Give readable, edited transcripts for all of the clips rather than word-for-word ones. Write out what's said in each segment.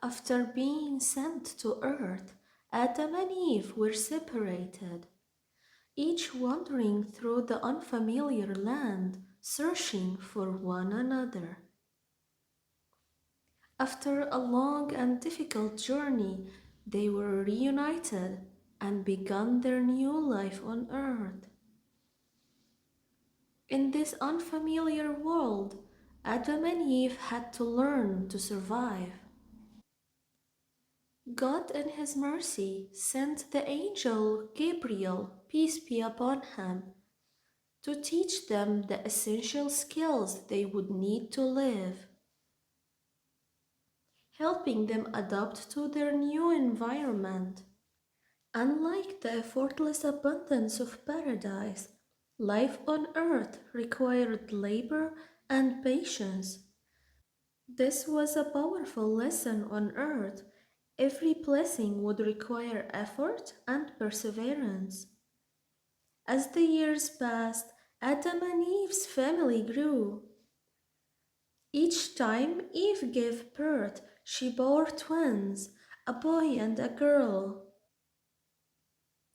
After being sent to earth, Adam and Eve were separated, each wandering through the unfamiliar land, searching for one another. After a long and difficult journey, they were reunited and began their new life on earth. In this unfamiliar world, Adam and Eve had to learn to survive. God in His mercy sent the angel Gabriel, peace be upon him, to teach them the essential skills they would need to live, helping them adapt to their new environment. Unlike the effortless abundance of paradise, life on earth required labor and patience. This was a powerful lesson on earth. Every blessing would require effort and perseverance. As the years passed, Adam and Eve's family grew. Each time Eve gave birth, she bore twins, a boy and a girl.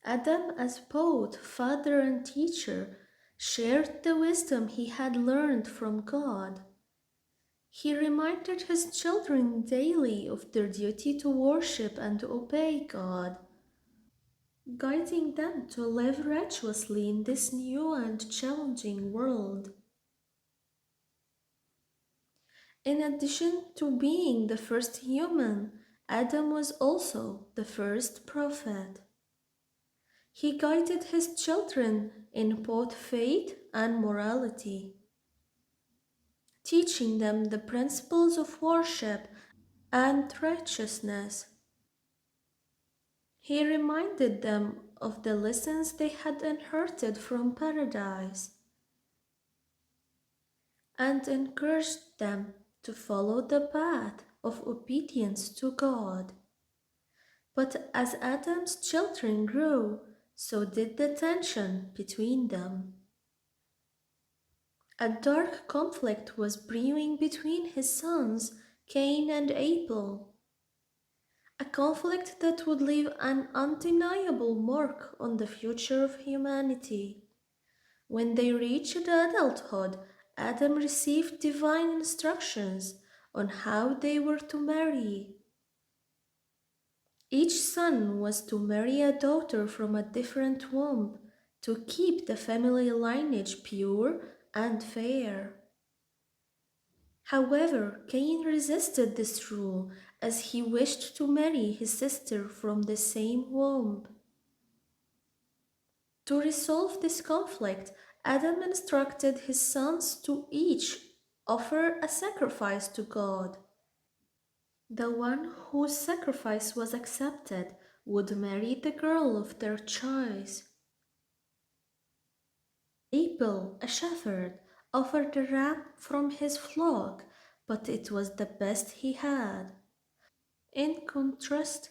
Adam, as both father and teacher, shared the wisdom he had learned from God. He reminded his children daily of their duty to worship and obey God, guiding them to live righteously in this new and challenging world. In addition to being the first human, Adam was also the first prophet. He guided his children in both faith and morality, teaching them the principles of worship and righteousness. He reminded them of the lessons they had inherited from paradise and encouraged them to follow the path of obedience to God. But as Adam's children grew, so did the tension between them. A dark conflict was brewing between his sons, Cain and Abel, a conflict that would leave an undeniable mark on the future of humanity. When they reached adulthood, Adam received divine instructions on how they were to marry. Each son was to marry a daughter from a different womb to keep the family lineage pure and fair. However, Cain resisted this rule as he wished to marry his sister from the same womb. To resolve this conflict, Adam instructed his sons to each offer a sacrifice to God. The one whose sacrifice was accepted would marry the girl of their choice. Abel, a shepherd, offered a ram from his flock, but it was the best he had. In contrast,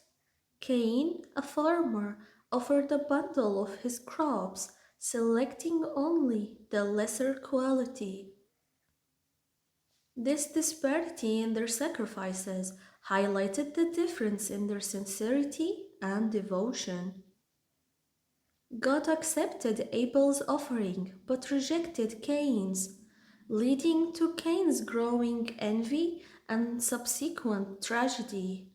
Cain, a farmer, offered a bundle of his crops, selecting only the lesser quality. This disparity in their sacrifices highlighted the difference in their sincerity and devotion. God accepted Abel's offering but rejected Cain's, leading to Cain's growing envy and subsequent tragedy.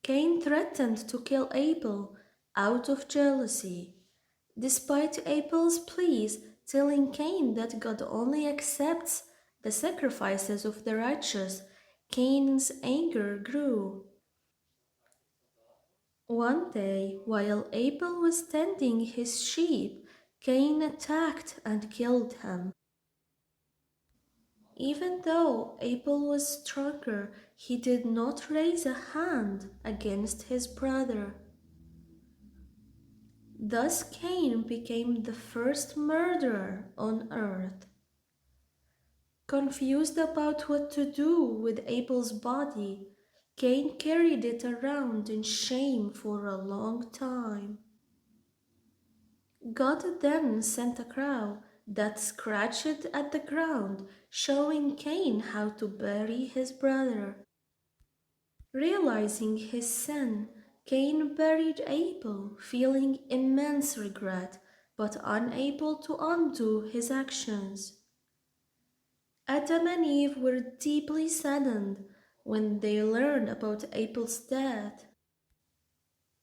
Cain threatened to kill Abel out of jealousy, despite Abel's pleas telling Cain that God only accepts the sacrifices of the righteous. Cain's anger grew. One day, while Abel was tending his sheep, Cain attacked and killed him. Even though Abel was stronger, he did not raise a hand against his brother. Thus Cain became the first murderer on earth. Confused about what to do with Abel's body, Cain carried it around in shame for a long time. God then sent a crow that scratched at the ground, showing Cain how to bury his brother. Realizing his sin, Cain buried Abel, feeling immense regret but unable to undo his actions. Adam and Eve were deeply saddened when they learned about Abel's death.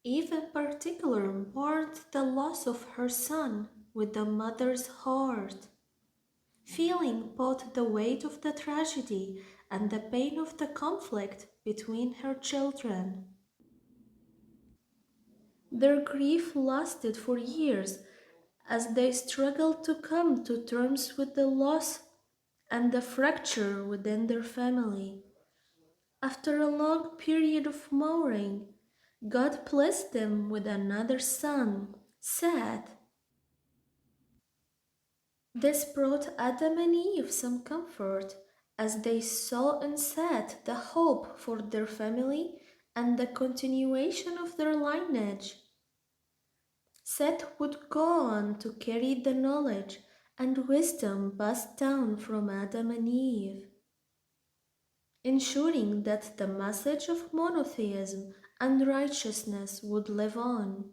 Eve in particular mourned the loss of her son with a mother's heart, feeling both the weight of the tragedy and the pain of the conflict between her children. Their grief lasted for years as they struggled to come to terms with the loss and the fracture within their family. After a long period of mourning, God blessed them with another son, Seth. This brought Adam and Eve some comfort as they saw in Seth the hope for their family and the continuation of their lineage. Seth would go on to carry the knowledge and wisdom passed down from Adam and Eve, ensuring that the message of monotheism and righteousness would live on.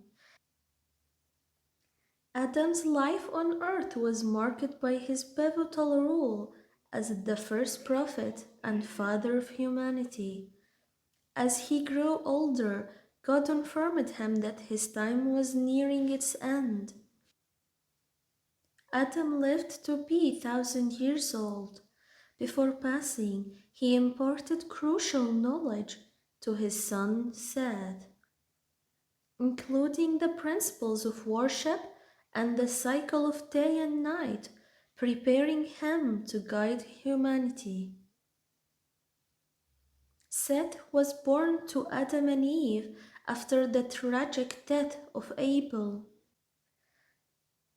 Adam's life on earth was marked by his pivotal role as the first prophet and father of humanity. As he grew older, God informed him that his time was nearing its end. Adam lived to be 1,000 years old. Before passing, he imparted crucial knowledge to his son Seth, including the principles of worship and the cycle of day and night, preparing him to guide humanity. Seth was born to Adam and Eve after the tragic death of Abel.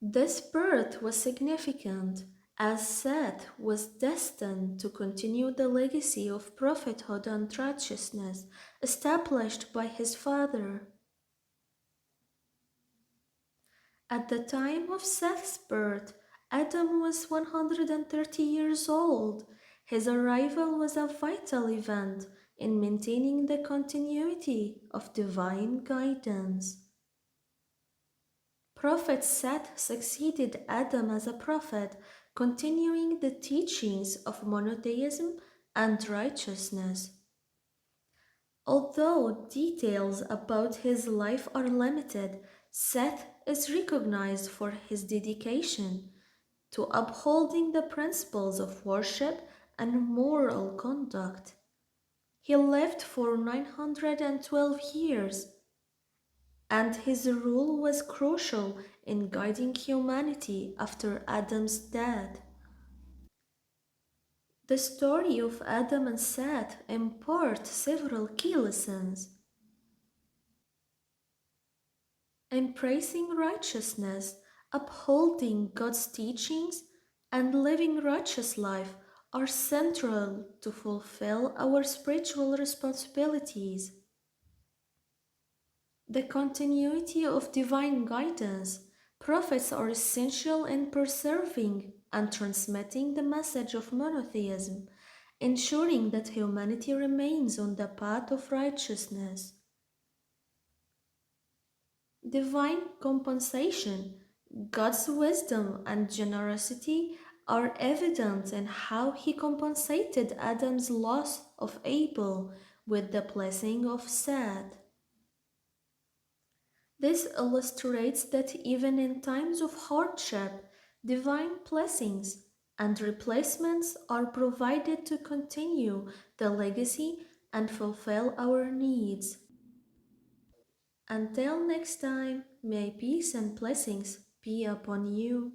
This birth was significant as Seth was destined to continue the legacy of prophethood and righteousness established by his father. At the time of Seth's birth, Adam was 130 years old. His arrival was a vital event in maintaining the continuity of divine guidance. Prophet Seth succeeded Adam as a prophet, continuing the teachings of monotheism and righteousness. Although details about his life are limited, Seth is recognized for his dedication to upholding the principles of worship and moral conduct. He lived for 912 years, and his rule was crucial in guiding humanity after Adam's death. The story of Adam and Seth imparts several key lessons. Embracing righteousness, upholding God's teachings, and living righteous life are central to fulfill our spiritual responsibilities. The continuity of divine guidance. Prophets are essential in preserving and transmitting the message of monotheism, ensuring that humanity remains on the path of righteousness. Divine compensation. God's wisdom and generosity are evident in how he compensated Adam's loss of Abel with the blessing of Seth. This illustrates that even in times of hardship, divine blessings and replacements are provided to continue the legacy and fulfill our needs. Until next time, may peace and blessings be upon you.